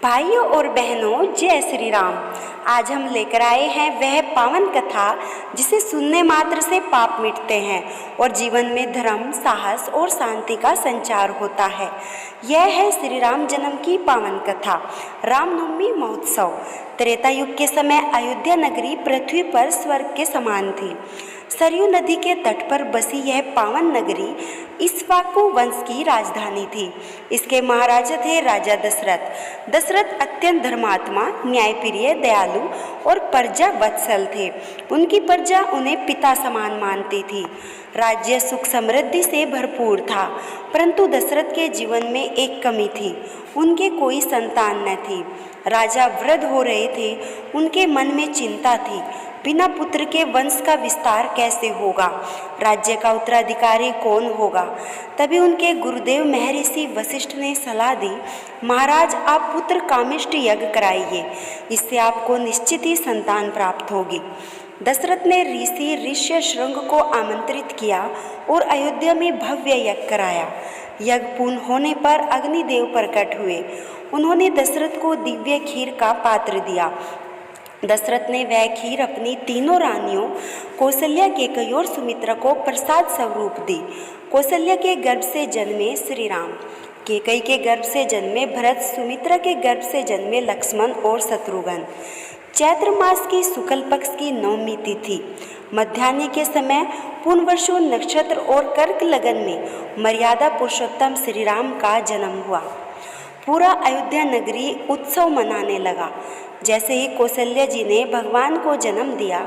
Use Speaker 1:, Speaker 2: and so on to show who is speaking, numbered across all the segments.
Speaker 1: भाइयों और बहनों, जय श्री राम। आज हम लेकर आए हैं वह पावन कथा जिसे सुनने मात्र से पाप मिटते हैं और जीवन में धर्म, साहस और शांति का संचार होता है। यह है श्री राम जन्म की पावन कथा, रामनवमी महोत्सव। त्रेता युग के समय अयोध्या नगरी पृथ्वी पर स्वर्ग के समान थी। सरयू नदी के तट पर बसी यह पावन नगरी इक्ष्वाकु वंश की राजधानी थी। इसके महाराजा थे राजा दशरथ। दशरथ अत्यंत धर्मात्मा, न्यायप्रिय, दयालु और प्रजा वत्सल थे। उनकी प्रजा उन्हें पिता समान मानती थी। राज्य सुख समृद्धि से भरपूर था, परंतु दशरथ के जीवन में एक कमी थी, उनके कोई संतान न थी। राजा वृद्ध हो रहे थे, उनके मन में चिंता थी, बिना पुत्र के वंश का विस्तार कैसे होगा, राज्य का उत्तराधिकारी कौन होगा। तभी उनके गुरुदेव महर्षि वशिष्ठ ने सलाह दी, महाराज आप पुत्र कामिष्ट यज्ञ कराइए, इससे आपको निश्चित ही संतान प्राप्त होगी। दशरथ ने ऋषि ऋष्यशृंग को आमंत्रित किया और अयोध्या में भव्य यज्ञ कराया। यज्ञ पूर्ण होने पर अग्निदेव प्रकट हुए। उन्होंने दशरथ को दिव्य खीर का पात्र दिया। दशरथ ने वह खीर अपनी तीनों रानियों कौशल्या, केकई और सुमित्रा को प्रसाद स्वरूप दी। कौशल्या के गर्भ से जन्मे श्री राम, केकई के गर्भ से जन्मे भरत, सुमित्रा के गर्भ से जन्मे लक्ष्मण और शत्रुघ्न। चैत्र मास की शुक्ल पक्ष की नवमी तिथि मध्याह्न के समय पुनर्वसु नक्षत्र और कर्क लगन में मर्यादा पुरुषोत्तम श्री राम का जन्म हुआ। पूरा अयोध्या नगरी उत्सव मनाने लगा। जैसे ही कौशल्या जी ने भगवान को जन्म दिया,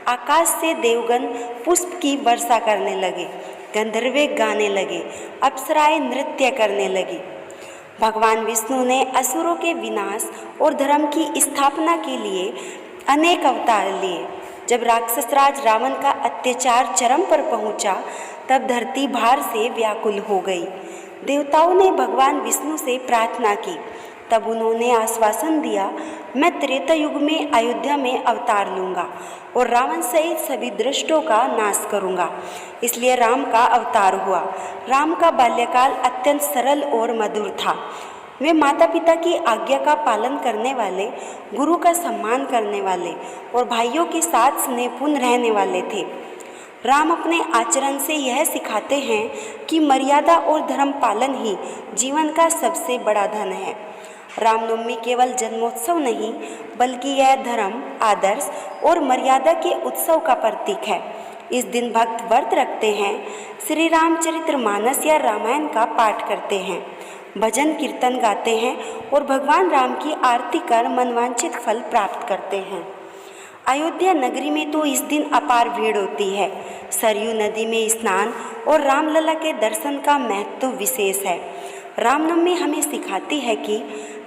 Speaker 1: आकाश से देवगण पुष्प की वर्षा करने लगे, गंधर्वे गाने लगे, अप्सराएं नृत्य करने लगी। भगवान विष्णु ने असुरों के विनाश और धर्म की स्थापना के लिए अनेक अवतार लिए। जब राक्षसराज रावण का अत्याचार चरम पर पहुंचा, तब धरती भार से व्याकुल हो गई। देवताओं ने भगवान विष्णु से प्रार्थना की। तब उन्होंने आश्वासन दिया, मैं त्रेता युग में अयोध्या में अवतार लूँगा और रावण सहित सभी दुष्टों का नाश करूँगा। इसलिए राम का अवतार हुआ। राम का बाल्यकाल अत्यंत सरल और मधुर था। वे माता पिता की आज्ञा का पालन करने वाले, गुरु का सम्मान करने वाले और भाइयों के साथ स्नेहपूर्ण रहने वाले थे। राम अपने आचरण से यह सिखाते हैं कि मर्यादा और धर्म पालन ही जीवन का सबसे बड़ा धन है। रामनवमी केवल जन्मोत्सव नहीं, बल्कि यह धर्म, आदर्श और मर्यादा के उत्सव का प्रतीक है। इस दिन भक्त व्रत रखते हैं, श्री रामचरितमानस या रामायण का पाठ करते हैं, भजन कीर्तन गाते हैं और भगवान राम की आरती कर मनवांछित फल प्राप्त करते हैं। अयोध्या नगरी में तो इस दिन अपार भीड़ होती है। सरयू नदी में स्नान और रामलला के दर्शन का महत्व विशेष है। रामनवमी हमें सिखाती है कि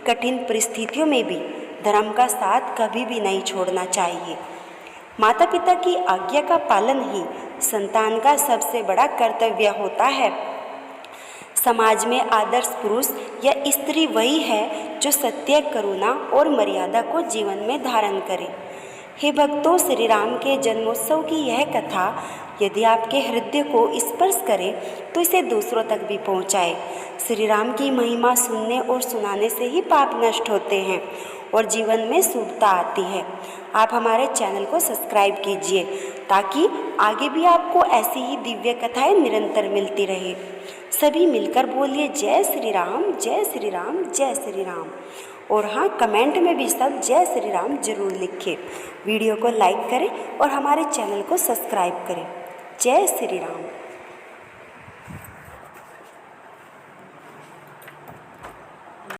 Speaker 1: कठिन परिस्थितियों में भी धर्म का साथ कभी भी नहीं छोड़ना चाहिए। माता पिता की आज्ञा का पालन ही संतान का सबसे बड़ा कर्तव्य होता है। समाज में आदर्श पुरुष या स्त्री वही है जो सत्य, करुणा और मर्यादा को जीवन में धारण करे। हे भक्तों, श्री राम के जन्मोत्सव की यह कथा यदि आपके हृदय को स्पर्श करे तो इसे दूसरों तक भी पहुँचाए। श्री राम की महिमा सुनने और सुनाने से ही पाप नष्ट होते हैं और जीवन में शुभता आती है। आप हमारे चैनल को सब्सक्राइब कीजिए ताकि आगे भी आपको ऐसी ही दिव्य कथाएं निरंतर मिलती रहे। सभी मिलकर बोलिए जय श्री राम, जय श्री राम, जय श्री राम। और हाँ, कमेंट में भी सब जय श्री राम जरूर लिखें। वीडियो को लाइक करें और हमारे चैनल को सब्सक्राइब करें। जय श्री राम।